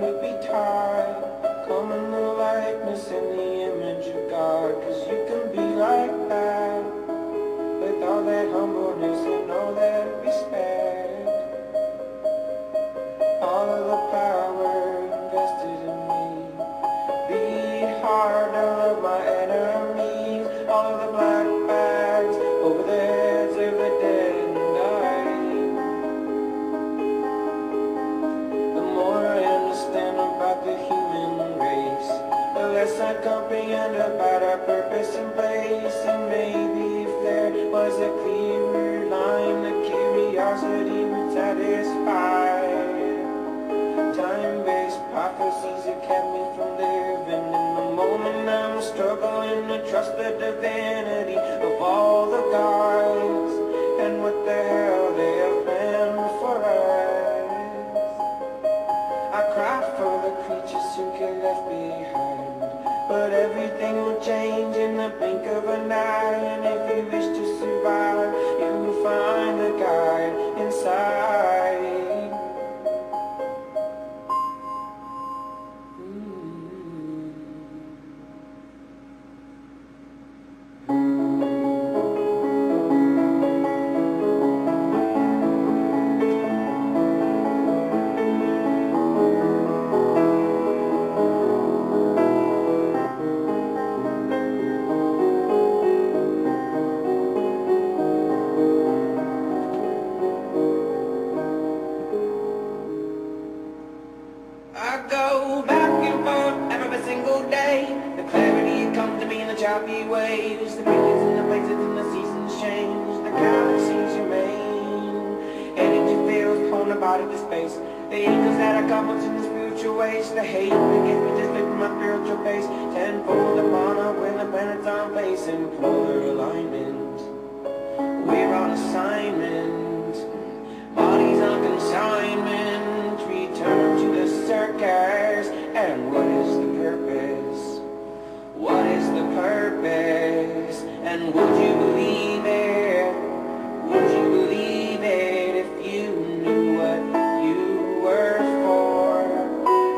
to be taught. Come in the likeness and the image of God, 'cause you can be like that, with all that humbleness and all that respect. All of the power invested in me. Beat hard to love my enemies. All of the black bags over the heads of the dead and dying. The more I understand about the human race, the less I comprehend about our purpose and place. And maybe if there was a clearer line, the curiosity would satisfy. Time-based prophecies that kept me from living in the moment. I'm struggling to trust the divinity of all the gods and what the hell they have planned for us. I cry for the creatures who get left behind, but everything will change in the blink of an eye. And if you wish to survive, you will find the guide inside. I go back and forth every single day. The clarity comes to me in the choppy waves. The breezes and the places and the seasons change. The galaxies remain. Energy feels pulling the body to space. The angels that are coming in the spiritual ways. The hate that gets me just from my spiritual pace. Tenfold upon up when the planets on place in polar alignment. We're on assignment. Bodies on consignment. Return to the circus. And what is the purpose? What is the purpose? And would you believe it? Would you believe it if you knew what you were for?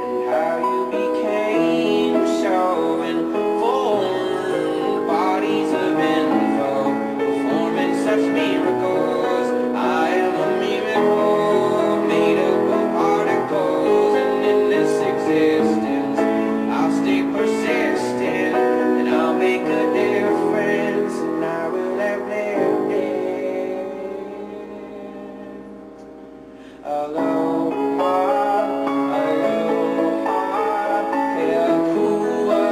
And how you became so informed. Bodies of info performing such miracles. I am a miracle made up of particles. And in this existence I'll stay persistent, and I'll make a difference, and I will have lived it. Aloha, aloha, hea kua,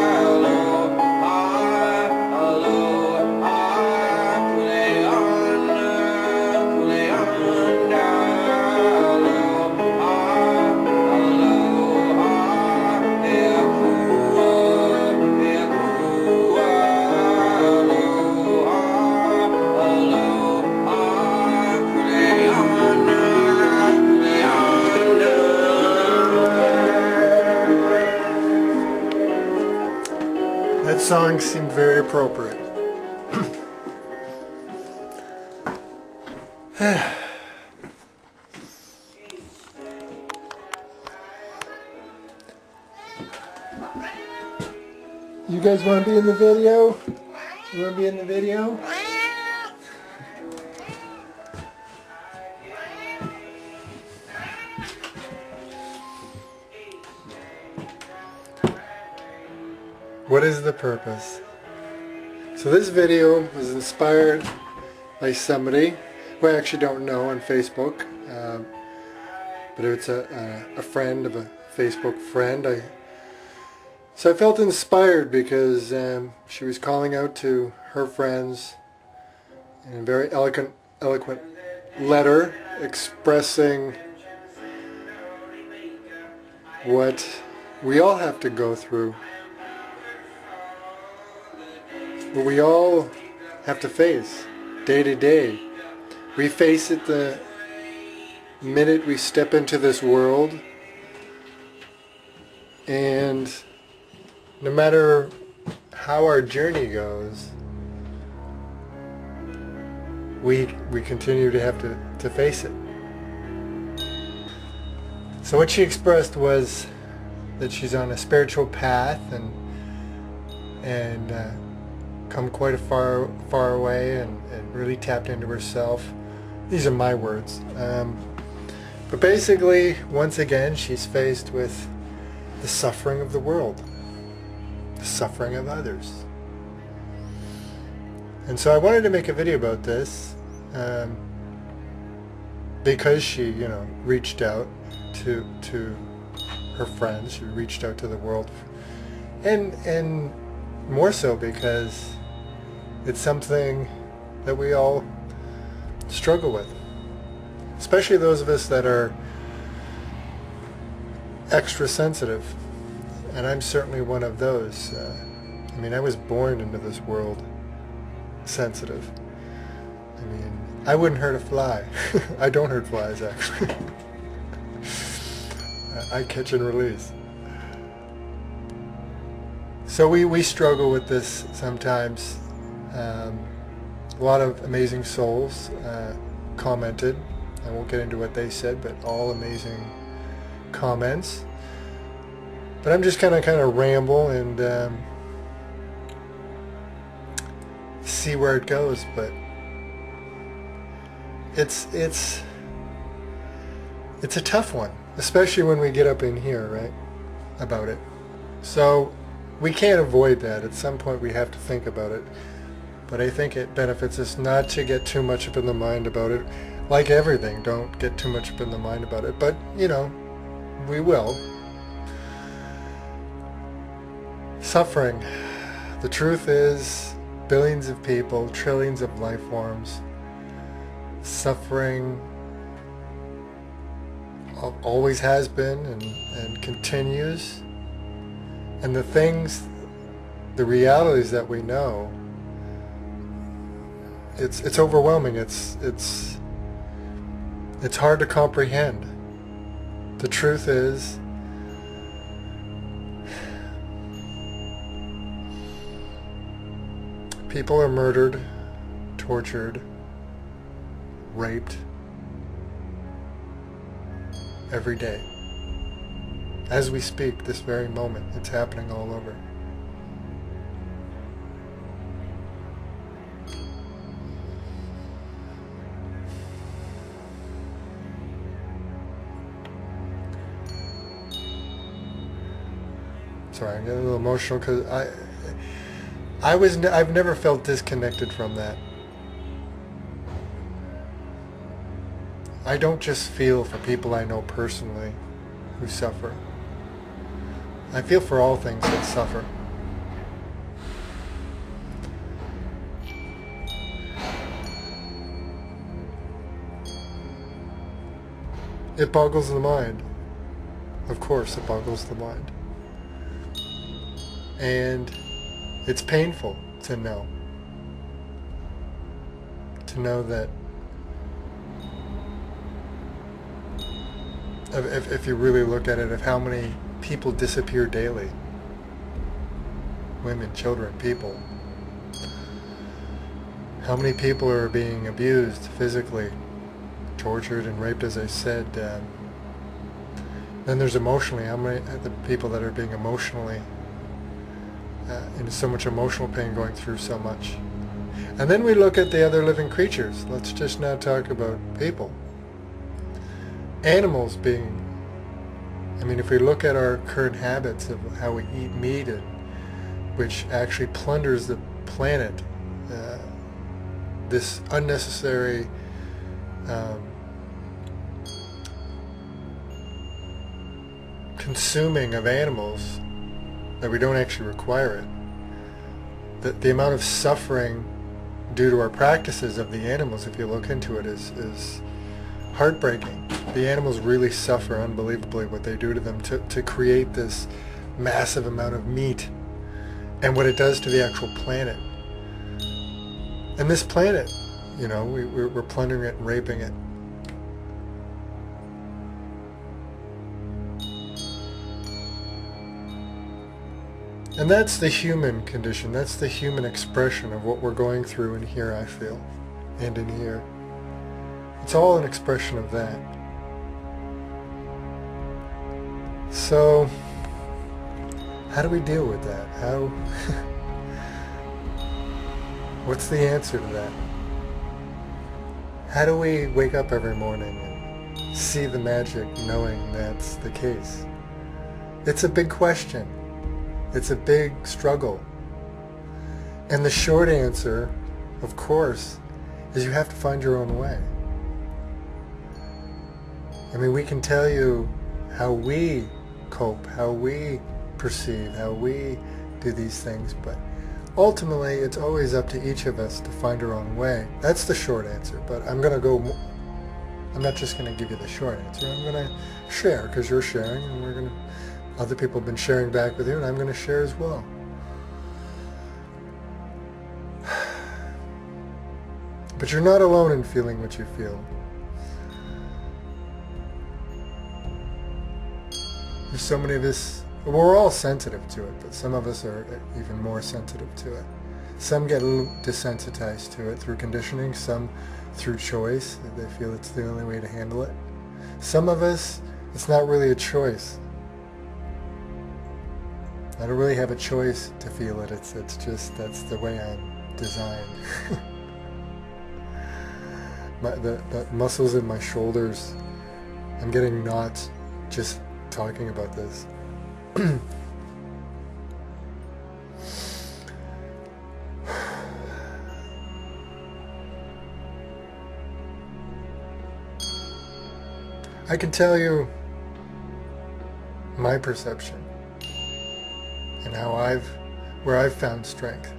aloha, aloha, kuleana, kuleana, aloha, aloha, hea kua, aloha, aloha, kuleana, kuleana. That song seemed very appropriate. You guys want to be in the video? You want to be in the video? What is the purpose? So this video was inspired by somebody who I actually don't know on Facebook, but it's a friend of a Facebook friend. So I felt inspired because she was calling out to her friends in a very eloquent letter expressing what we all have to go through, what we all have to face day to day. We face it the minute we step into this world, and no matter how our journey goes, we continue to have to face it. So what she expressed was that she's on a spiritual path and come quite a far away and really tapped into herself. These are my words. But basically, once again, she's faced with the suffering of the world, the suffering of others. And so I wanted to make a video about this because she, reached out to her friends, she reached out to the world, and more so because it's something that we all struggle with, especially those of us that are extra sensitive, and I'm certainly one of those. I was born into this world sensitive. I wouldn't hurt a fly. I don't hurt flies, actually. I catch and release. So we struggle with this sometimes. A lot of amazing souls commented. I won't get into what they said, but all amazing comments. But I'm just kind of ramble and see where it goes. But it's a tough one, especially when we get up in here, right, about it. So we can't avoid that. At some point we have to think about it. But I think it benefits us not to get too much up in the mind about it. Like everything, don't get too much up in the mind about it. But, we will. Suffering. The truth is, billions of people, trillions of life forms, suffering always has been and continues. And the realities that we know, it's overwhelming. It's hard to comprehend. The truth is, people are murdered, tortured, raped every day. As we speak, this very moment, it's happening all over. Sorry, I'm getting a little emotional because I've never felt disconnected from that. I don't just feel for people I know personally who suffer. I feel for all things that suffer. It boggles the mind. Of course, it boggles the mind. And it's painful to know that if you really look at it, of how many people disappear daily. Women, children, people. How many people are being abused physically, tortured and raped, as I said. Then there's emotionally, how many the people that are being emotionally in so much emotional pain, going through so much. And then we look at the other living creatures. Let's just now talk about people. Animals being, if we look at our current habits of how we eat meat, which actually plunders the planet, this unnecessary consuming of animals, that we don't actually require it. The amount of suffering due to our practices of the animals, if you look into it, is heartbreaking. The animals really suffer unbelievably what they do to them to create this massive amount of meat, and what it does to the actual planet. And this planet, we're plundering it and raping it. And that's the human condition. That's the human expression of what we're going through in here, I feel, and in here. It's all an expression of that. So, how do we deal with that? What's the answer to that? How do we wake up every morning and see the magic knowing that's the case? It's a big question. It's a big struggle. And the short answer, of course, is you have to find your own way. I mean, we can tell you how we cope, how we perceive, how we do these things, but ultimately it's always up to each of us to find our own way. That's the short answer, but I'm not just going to give you the short answer. I'm going to share, because you're sharing, and other people have been sharing back with you, and I'm going to share as well. But you're not alone in feeling what you feel. There's so many of us, we're all sensitive to it, but some of us are even more sensitive to it. Some get a little desensitized to it through conditioning, some through choice. They feel it's the only way to handle it. Some of us, it's not really a choice. I don't really have a choice to feel it. It's just, that's the way I'm designed. The muscles in my shoulders, I'm getting knots just talking about this. I can tell you my perception and where I've found strength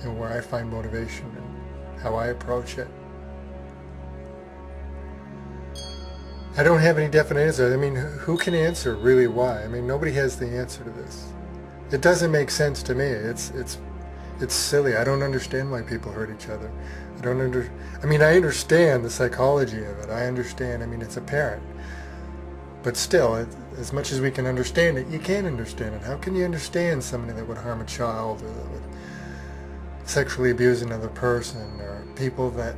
and where I find motivation and how I approach it. I don't have any definite answer. I mean, who can answer really why? I mean, nobody has the answer to this. It doesn't make sense to me. It's silly. I don't understand why people hurt each other. I mean, I understand the psychology of it. I understand. I mean, it's apparent. But still, as much as we can understand it, you can't understand it. How can you understand somebody that would harm a child, or that would sexually abuse another person, or people that,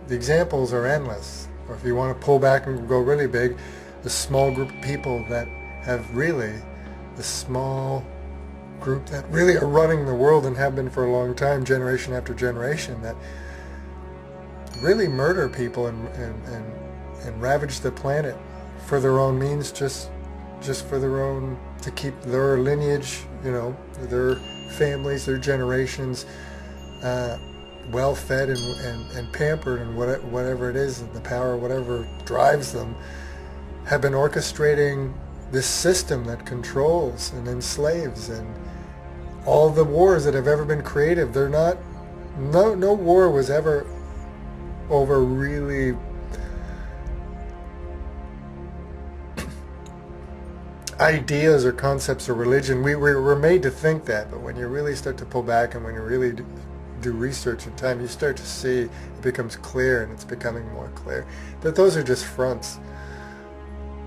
the examples are endless. Or if you want to pull back and go really big, the small group of people that have really, the small group that really are running the world and have been for a long time, generation after generation, that really murder people and ravage the planet for their own means, just for their own, to keep their lineage, their families, their generations well fed and pampered, and whatever it is, and the power, whatever drives them, have been orchestrating this system that controls and enslaves. And all the wars that have ever been created, no war was ever over really ideas or concepts or religion. We're made to think that, but when you really start to pull back and when you really do research in time, you start to see it becomes clear, and it's becoming more clear, that those are just fronts.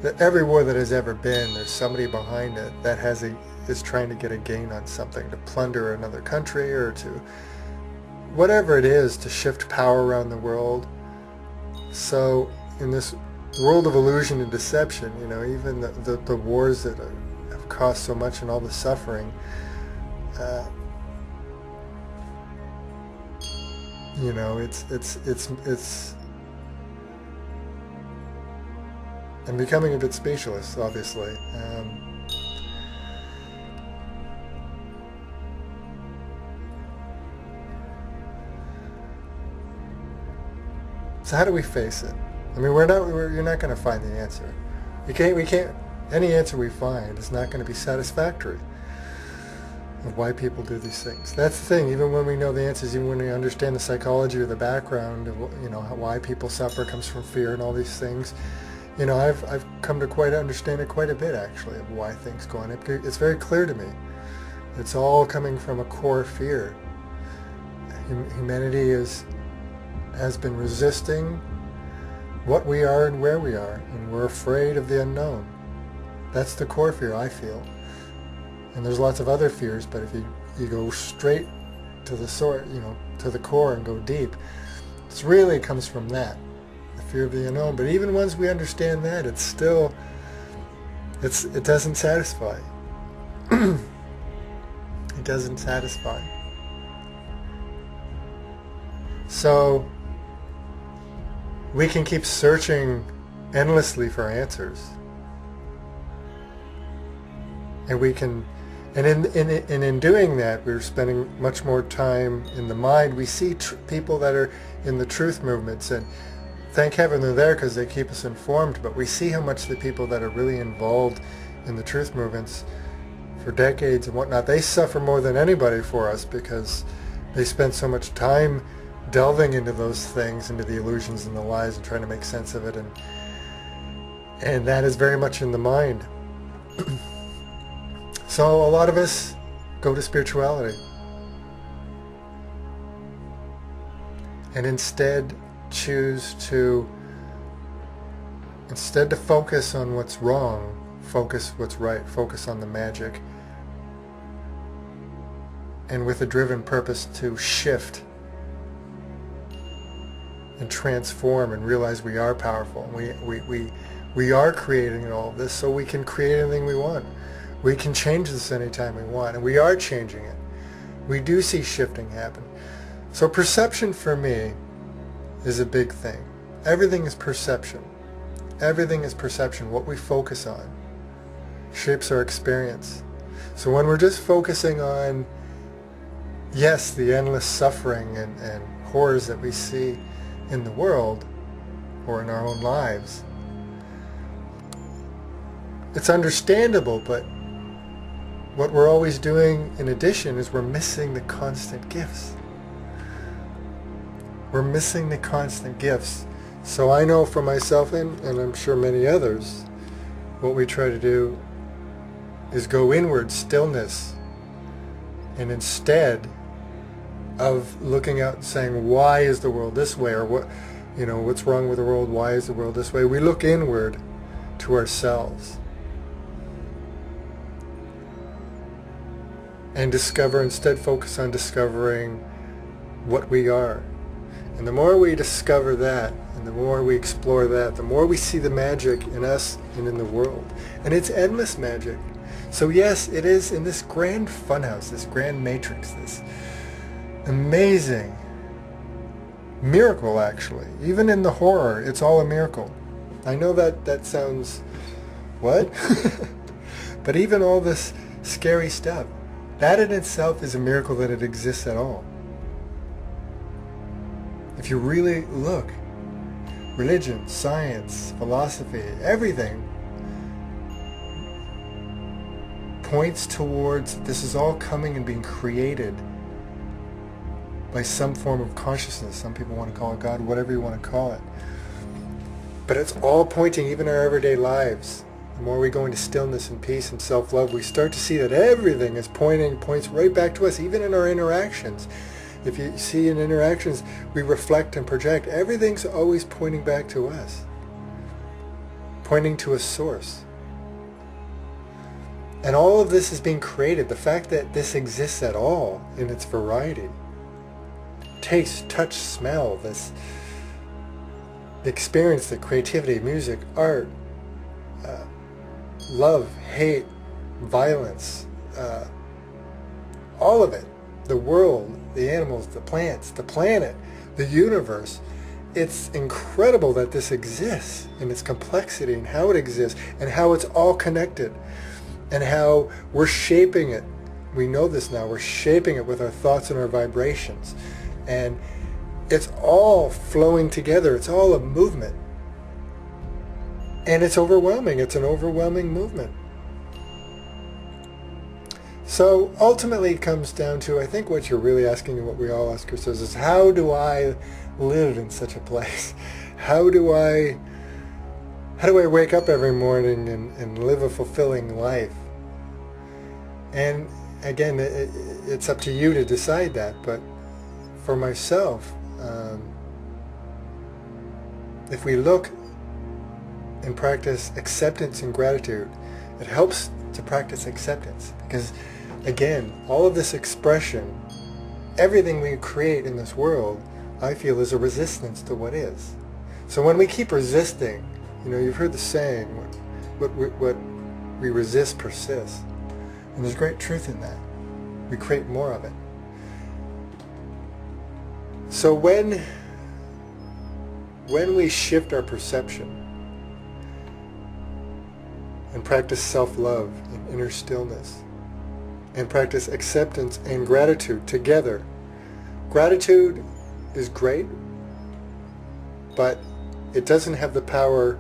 That every war that has ever been, there's somebody behind it that is trying to get a gain on something, to plunder another country, or to whatever it is, to shift power around the world. So in this world of illusion and deception, even the wars that have cost so much and all the suffering, it's I'm becoming a bit speechless, obviously. So how do we face it? I mean, you're not going to find the answer. We can't, any answer we find is not going to be satisfactory of why people do these things. That's the thing, even when we know the answers, even when we understand the psychology or the background of, why people suffer comes from fear and all these things. I've come to understand it quite a bit, actually, of why things go on. It's very clear to me. It's all coming from a core fear. Humanity has been resisting what we are and where we are, and we're afraid of the unknown. That's the core fear, I feel. And there's lots of other fears, but if you go straight to the source, to the core and go deep, it really comes from that. the fear of the unknown. But even once we understand that, it's still, it doesn't satisfy. It doesn't satisfy. So we can keep searching endlessly for answers. And we can, and in doing that, we're spending much more time in the mind. We see people that are in the truth movements, and thank heaven they're there because they keep us informed, but we see how much the people that are really involved in the truth movements for decades and whatnot, they suffer more than anybody for us because they spend so much time delving into those things, into the illusions and the lies, and trying to make sense of it, and that is very much in the mind. So a lot of us go to spirituality and instead choose to, instead to focus on what's wrong, focus what's right, focus on the magic, and with a driven purpose to shift and transform and realize we are powerful. We are creating all of this, so we can create anything we want. We can change this anytime we want, and we are changing it. We do see shifting happen. So perception for me is a big thing. Everything is perception. Everything is perception. What we focus on shapes our experience. So when we're just focusing on, yes, the endless suffering and horrors that we see in the world or in our own lives, it's understandable, but what we're always doing in addition is we're missing the constant gifts. We're missing the constant gifts. So I know for myself, and I'm sure many others, what we try to do is go inward, stillness, and instead of looking out and saying, why is the world this way, or what's wrong with the world, why is the world this way, we look inward to ourselves and instead focus on discovering what we are. And the more we discover that, and the more we explore that, the more we see the magic in us and in the world. And it's endless magic. So yes, it is in this grand funhouse, this grand matrix, this amazing miracle, actually. Even in the horror, it's all a miracle. I know that sounds, what? But even all this scary stuff, that in itself is a miracle that it exists at all. If you really look, religion, science, philosophy, everything points towards this is all coming and being created by some form of consciousness. Some people want to call it God, whatever you want to call it. But it's all pointing, even our everyday lives. The more we go into stillness and peace and self-love, we start to see that everything is points right back to us, even in our interactions. If you see in interactions, we reflect and project. Everything's always pointing back to us, pointing to a source. And all of this is being created. The fact that this exists at all in its variety, taste, touch, smell, this experience, the creativity, music, art, love, hate, violence, all of it, the world, the animals, the plants, the planet, the universe. It's incredible that this exists in its complexity and how it exists and how it's all connected and how we're shaping it. We know this now. We're shaping it with our thoughts and our vibrations. And it's all flowing together. It's all a movement. And it's overwhelming. It's an overwhelming movement. So ultimately it comes down to, I think what you're really asking and what we all ask ourselves is, how do I live in such a place? How do I wake up every morning and live a fulfilling life? And again, it's up to you to decide that. But for myself, if we look and practice acceptance and gratitude, it helps to practice acceptance, because again, all of this expression, everything we create in this world, I feel is a resistance to what is. So when we keep resisting, you've heard the saying, what we resist persists. And there's great truth in that. We create more of it. So when we shift our perception and practice self-love and inner stillness and practice acceptance and gratitude together, gratitude is great, but it doesn't have the power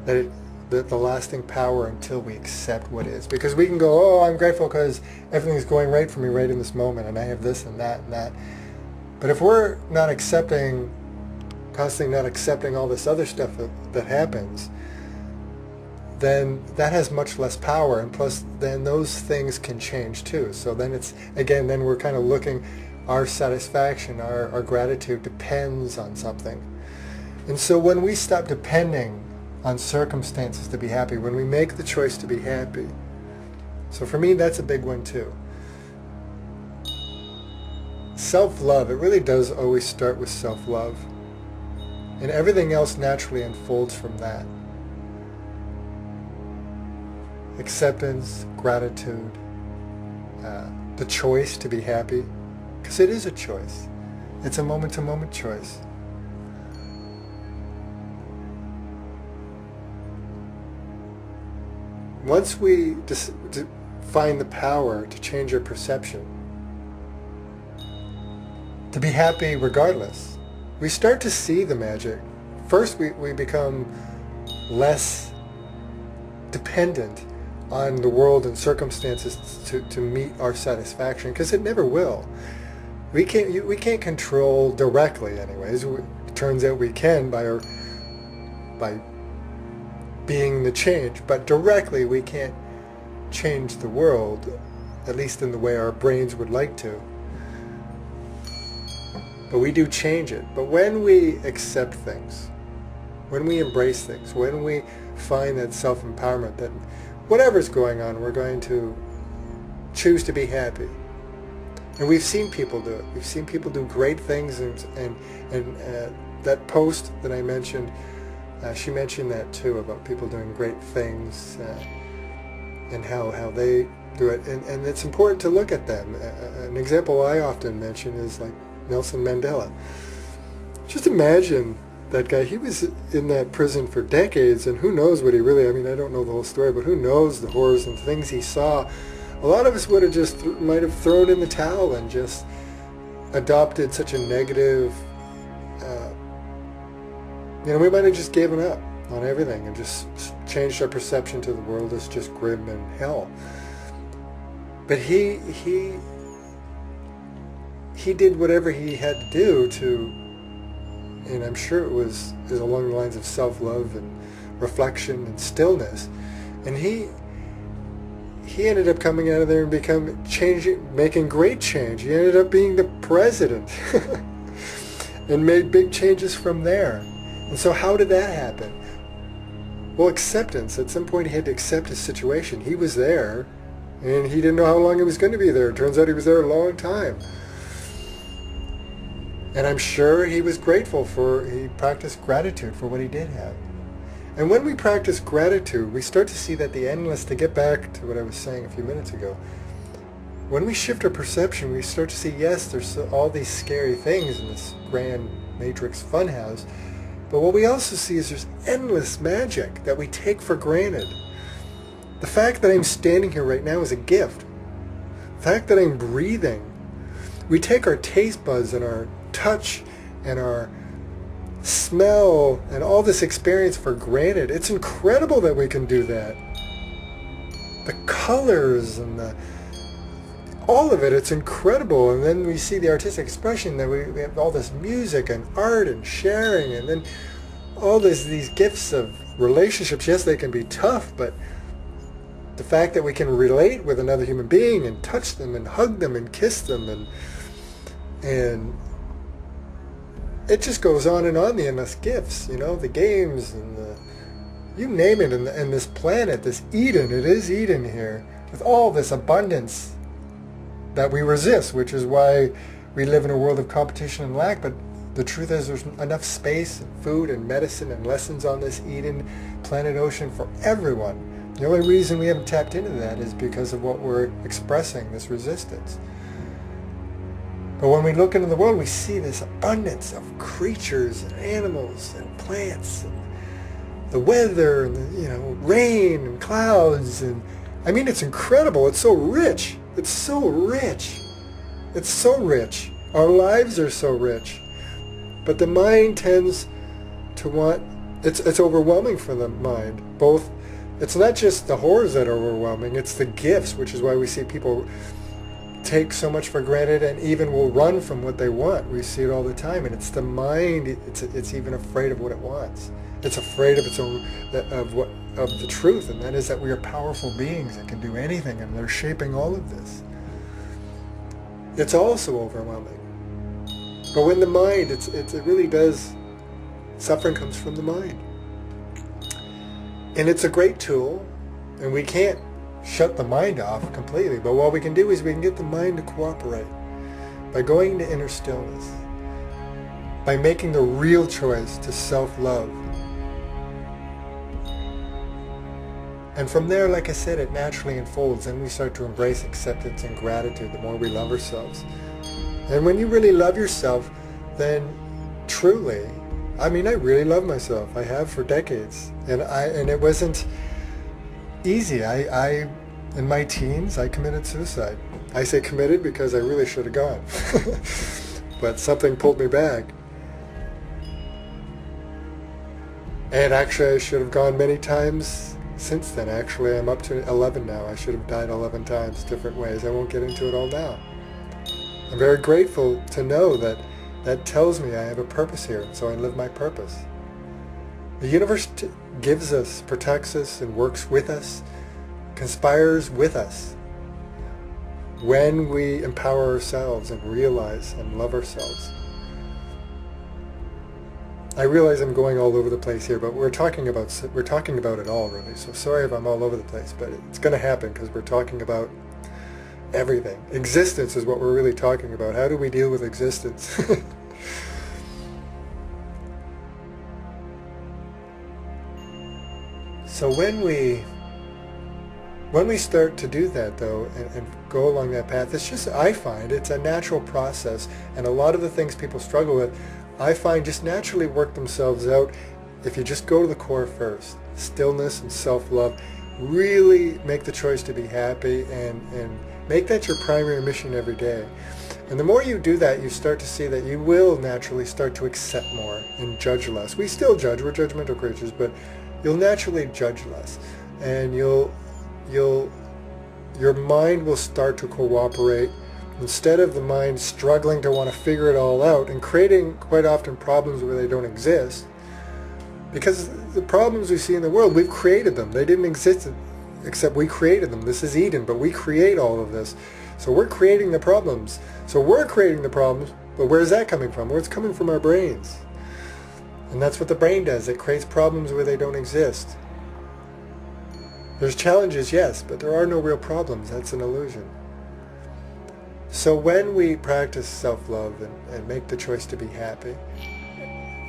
that the lasting power until we accept what is. Because we can go, oh, I'm grateful because everything's going right for me right in this moment, and I have this and that and that. But if we're not accepting, constantly not accepting all this other stuff that happens, then that has much less power, and plus then those things can change too. So then it's, again, then we're kind of looking, our satisfaction, our gratitude depends on something. And so when we stop depending on circumstances to be happy, when we make the choice to be happy, so for me that's a big one too. Self-love, it really does always start with self-love, and everything else naturally unfolds from that. Acceptance, gratitude, the choice to be happy, because it is a choice. It's a moment-to-moment choice. Once we find the power to change our perception, to be happy regardless, we start to see the magic. First, we become less dependent on the world and circumstances to meet our satisfaction, because it never will. We can't control directly, anyways. It turns out we can by being the change, but directly we can't change the world, at least in the way our brains would like to. But we do change it. But when we accept things, when we embrace things, when we find that self-empowerment, that whatever's going on, we're going to choose to be happy. And we've seen people do it. We've seen people do great things, and that post that I mentioned, she mentioned that too, about people doing great things and how they do it. And it's important to look at them. An example I often mention is like Nelson Mandela. Just imagine that guy. He was in that prison for decades, and who knows what he really, I don't know the whole story, but who knows the horrors and things he saw. A lot of us would have just might have thrown in the towel and just adopted such a negative, we might have just given up on everything and just changed our perception to the world as just grim and hell. But he did whatever he had to do to, and I'm sure it was along the lines of self-love and reflection and stillness, and he ended up coming out of there and making great change. He ended up being the president and made big changes from there. And so how did that happen? Well, acceptance. At some point he had to accept his situation. He was there, and he didn't know how long he was going to be there. It turns out he was there a long time. And I'm sure he was grateful he practiced gratitude for what he did have. And when we practice gratitude, we start to see that to get back to what I was saying a few minutes ago, when we shift our perception, we start to see, yes, there's all these scary things in this grand matrix funhouse, but what we also see is there's endless magic that we take for granted. The fact that I'm standing here right now is a gift. The fact that I'm breathing. We take our taste buds and our touch and our smell and all this experience for granted. It's incredible that we can do that. The colors and all of it, it's incredible. And then we see the artistic expression, that we have all this music and art and sharing, and then all these gifts of relationships. Yes, they can be tough, but the fact that we can relate with another human being and touch them and hug them and kiss them, and it just goes on, the endless gifts, the games and you name it, and this planet, this Eden, it is Eden here, with all this abundance that we resist, which is why we live in a world of competition and lack. But The truth is there's enough space and food and medicine and lessons on this Eden planet ocean for everyone. The only reason we haven't tapped into that is because of what we're expressing, this resistance. But when we look into the world, we see this abundance of creatures and animals and plants and the weather and the, rain and clouds. And I mean, it's incredible. It's so rich. It's so rich. It's so rich. Our lives are so rich. But the mind tends to want, it's overwhelming for the mind. Both, it's not just the horrors that are overwhelming, it's the gifts, which is why we see people take so much for granted and even will run from what they want. We see it all the time, and it's the mind, it's even afraid of what it wants. It's afraid of its own, of the truth, and that is that we are powerful beings that can do anything, and they're shaping all of this. It's also overwhelming. But when the mind, it really does, suffering comes from the mind. And it's a great tool, and we can't shut the mind off completely, but what we can do is we can get the mind to cooperate by going to inner stillness, by making the real choice to self-love. And from there, like I said, it naturally unfolds, and we start to embrace acceptance and gratitude the more we love ourselves. And when you really love yourself, then truly, I mean, I really love myself. I have for decades. And it wasn't easy. I in my teens, I committed suicide. I say committed because I really should have gone. But something pulled me back. And actually, I should have gone many times since then. Actually, I'm up to 11 now. I should have died 11 times, different ways. I won't get into it all now. I'm very grateful to know that that tells me I have a purpose here, so I live my purpose. The universe gives us, protects us, and works with us, conspires with us when we empower ourselves and realize and love ourselves. I realize I'm going all over the place here, but we're talking about it all, really. So sorry if I'm all over the place, but it's going to happen because we're talking about everything. Existence is what we're really talking about. How do we deal with existence? So when we start to do that, though, and go along that path, it's just, I find it's a natural process, and a lot of the things people struggle with, I find just naturally work themselves out if you just go to the core first. Stillness and self-love. Really make the choice to be happy and make that your primary mission every day. And the more you do that, you start to see that you will naturally start to accept more and judge less. We still judge, we're judgmental creatures, but you'll naturally judge less. And your mind will start to cooperate. Instead of the mind struggling to want to figure it all out and creating quite often problems where they don't exist. Because the problems we see in the world, we've created them. They didn't exist except we created them. This is Eden, but we create all of this. So we're creating the problems. So we're creating the problems, but where's that coming from? Well, it's coming from our brains. And that's what the brain does. It creates problems where they don't exist. There's challenges, yes, but there are no real problems. That's an illusion. So when we practice self-love and make the choice to be happy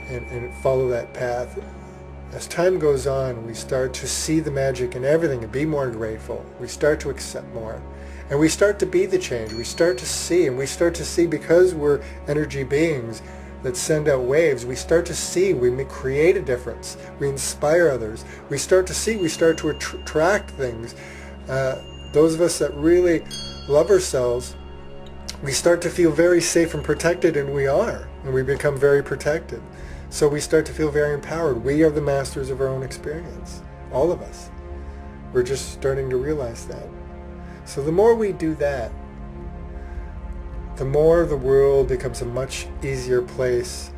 and follow that path, as time goes on, we start to see the magic in everything and be more grateful. We start to accept more. And we start to be the change. We start to see, and we start to see because we're energy beings that send out waves, we start to see, we create a difference. We inspire others. We start to see, we start to attract things. Those of us that really love ourselves, we start to feel very safe and protected, and we are. And we become very protected. So we start to feel very empowered. We are the masters of our own experience. All of us. We're just starting to realize that. So the more we do that, the more the world becomes a much easier place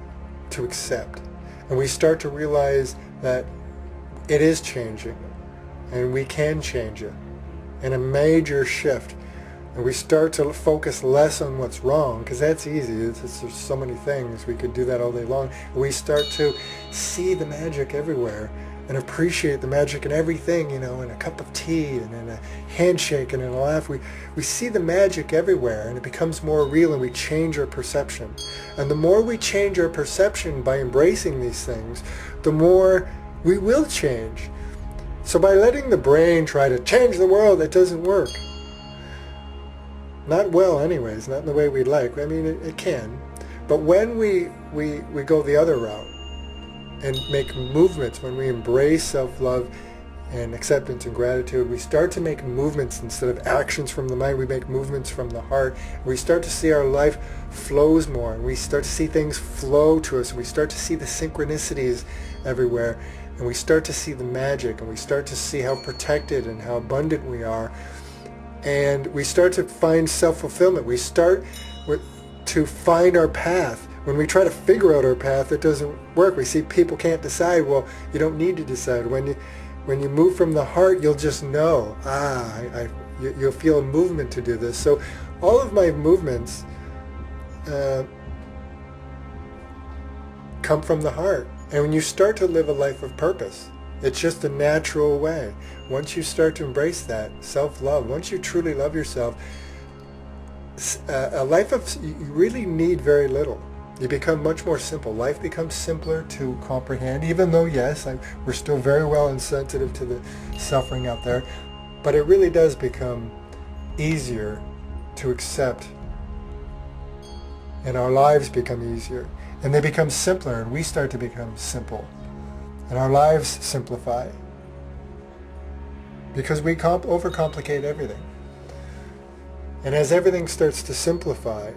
to accept. And we start to realize that it is changing, and we can change it. And a major shift. And we start to focus less on what's wrong, because that's easy. There's so many things. We could do that all day long. We start to see the magic everywhere. and appreciate the magic in everything, in a cup of tea and in a handshake and in a laugh. We see the magic everywhere, and it becomes more real, and we change our perception. And the more we change our perception by embracing these things, the more we will change. So by letting the brain try to change the world, it doesn't work. Not well anyways, not in the way we'd like. I mean, it can. But when we go the other route and make movements, when we embrace self-love and acceptance and gratitude, we start to make movements instead of actions from the mind. We make movements from the heart. We start to see our life flows more, and we start to see things flow to us. We start to see the synchronicities everywhere, and we start to see the magic, and we start to see how protected and how abundant we are. And we start to find self-fulfillment. We start to find our path. When we try to figure out our path, it doesn't work. We see people can't decide. Well, you don't need to decide. When you move from the heart, you'll just know. You'll feel a movement to do this. So all of my movements come from the heart. And when you start to live a life of purpose, it's just a natural way. Once you start to embrace that self-love, once you truly love yourself, a life of, you really need very little. You become much more simple. Life becomes simpler to comprehend, even though, yes, we're still very well insensitive to the suffering out there, but it really does become easier to accept, and our lives become easier, and they become simpler, and we start to become simple, and our lives simplify, because we overcomplicate everything. And as everything starts to simplify,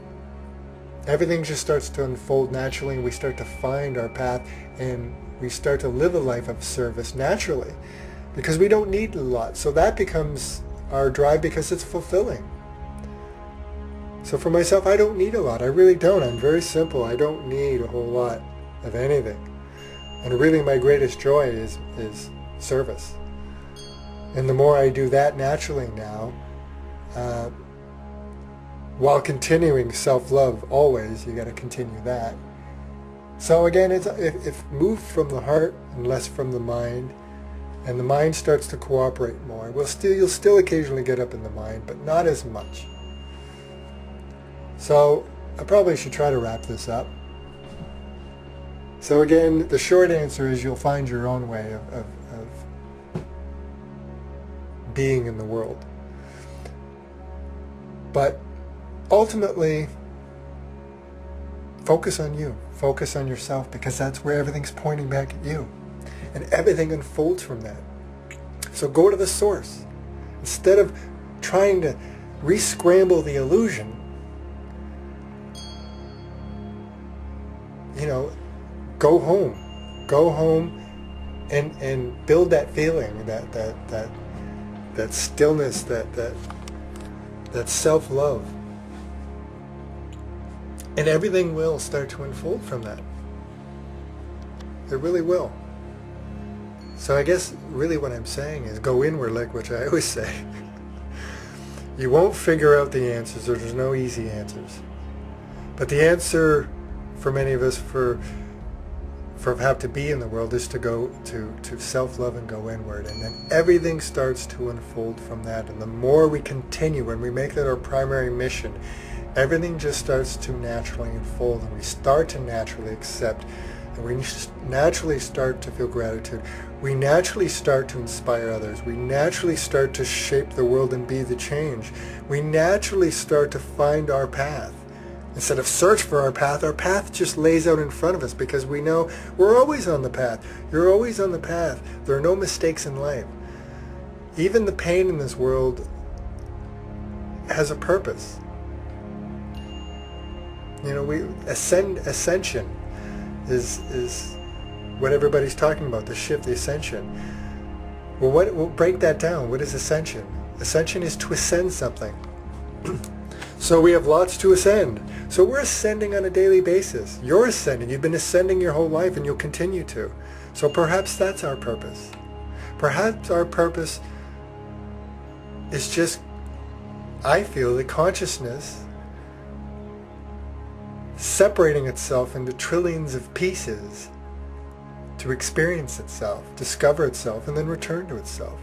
everything just starts to unfold naturally, and we start to find our path, and we start to live a life of service naturally, because we don't need a lot. So that becomes our drive, because it's fulfilling. So for myself, I don't need a lot. I really don't. I'm very simple. I don't need a whole lot of anything. And really my greatest joy is service. And the more I do that naturally now, while continuing self-love always, you got to continue that. So again, if moved from the heart and less from the mind, and the mind starts to cooperate more, you'll still occasionally get up in the mind, but not as much. So I probably should try to wrap this up. So again, the short answer is you'll find your own way of being in the world. But ultimately, focus on you. Focus on yourself, because that's where everything's pointing back at you. And everything unfolds from that. So go to the source. Instead of trying to re-scramble the illusion, go home. Go home and build that feeling, that stillness, that self-love. And everything will start to unfold from that. It really will. So I guess really what I'm saying is go inward, like which I always say. You won't figure out the answers. There's no easy answers. But the answer for many of us for have to be in the world is to go to self-love and go inward. And then everything starts to unfold from that. And the more we continue, when we make that our primary mission, everything just starts to naturally unfold, and we start to naturally accept, and we naturally start to feel gratitude. We naturally start to inspire others. We naturally start to shape the world and be the change. We naturally start to find our path. Instead of search for our path just lays out in front of us, because we know we're always on the path. You're always on the path. There are no mistakes in life. Even the pain in this world has a purpose. Ascension is what everybody's talking about, the shift, the ascension. Well, we'll break that down. What is ascension? Ascension is to ascend something. So we have lots to ascend. So we're ascending on a daily basis. You're ascending. You've been ascending your whole life, and you'll continue to. So perhaps that's our purpose. Perhaps our purpose is just, I feel, the consciousness separating itself into trillions of pieces to experience itself, discover itself, and then return to itself.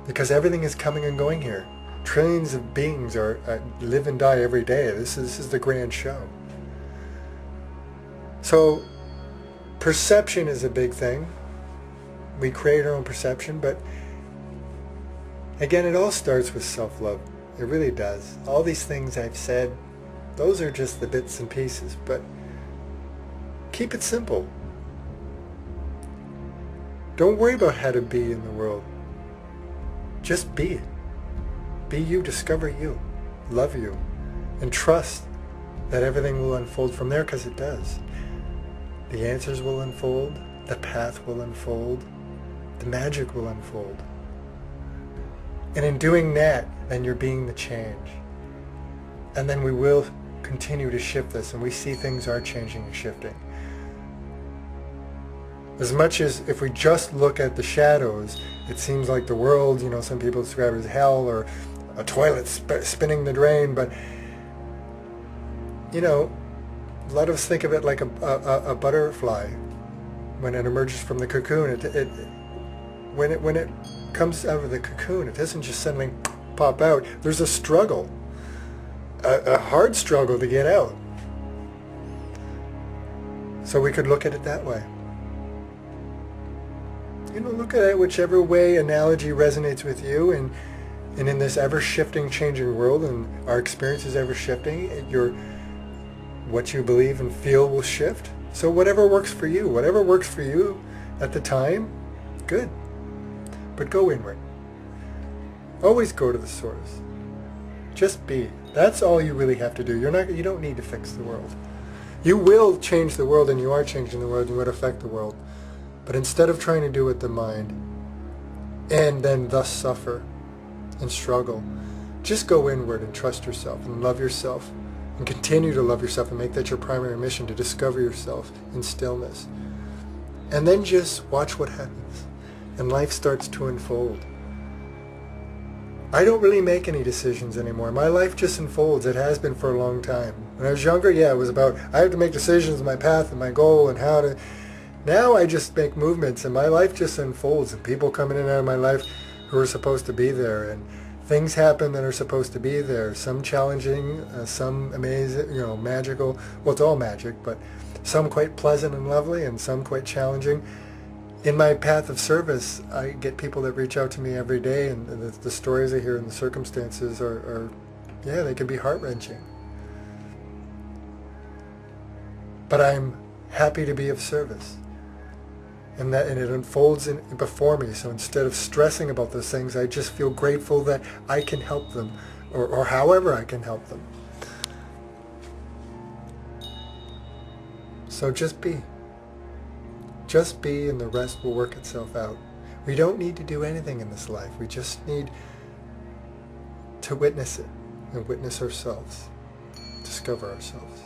Because everything is coming and going here. Trillions of beings live and die every day. This is the grand show. So perception is a big thing. We create our own perception, but again, it all starts with self-love. It really does. All these things I've said, those are just the bits and pieces, but keep it simple. Don't worry about how to be in the world. Just be it. Be you, discover you, love you, and trust that everything will unfold from there, because it does. The answers will unfold, the path will unfold, the magic will unfold. And in doing that, then you're being the change. And then we will continue to shift this, and we see things are changing and shifting. As much as if we just look at the shadows, it seems like the world, some people describe it as hell or a toilet spinning the drain, but a lot of us think of it like a butterfly when it emerges from the cocoon. When it comes out of the cocoon, it doesn't just suddenly pop out. There's a struggle, a hard struggle to get out. So we could look at it that way. Look at it whichever way analogy resonates with you, and in this ever-shifting, changing world, and our experience is ever-shifting, what you believe and feel will shift. So whatever works for you at the time, good. But go inward. Always go to the source. Just be. That's all you really have to do. You don't need to fix the world. You will change the world, and you are changing the world, and you would affect the world. But instead of trying to do it with the mind, and then thus suffer and struggle, just go inward and trust yourself and love yourself, and continue to love yourself, and make that your primary mission, to discover yourself in stillness. And then just watch what happens, and life starts to unfold. I don't really make any decisions anymore. My life just unfolds. It has been for a long time. When I was younger, it was about, I have to make decisions, my path and my goal, and how to... Now I just make movements, and my life just unfolds, and people come in and out of my life who are supposed to be there, and things happen that are supposed to be there. Some challenging, some amazing, magical. Well, it's all magic, but some quite pleasant and lovely, and some quite challenging. In my path of service, I get people that reach out to me every day, and the stories I hear and the circumstances are they can be heart-wrenching. But I'm happy to be of service. And it unfolds before me. So instead of stressing about those things, I just feel grateful that I can help them, or however I can help them. So just be. Just be, and the rest will work itself out. We don't need to do anything in this life. We just need to witness it, and witness ourselves, discover ourselves.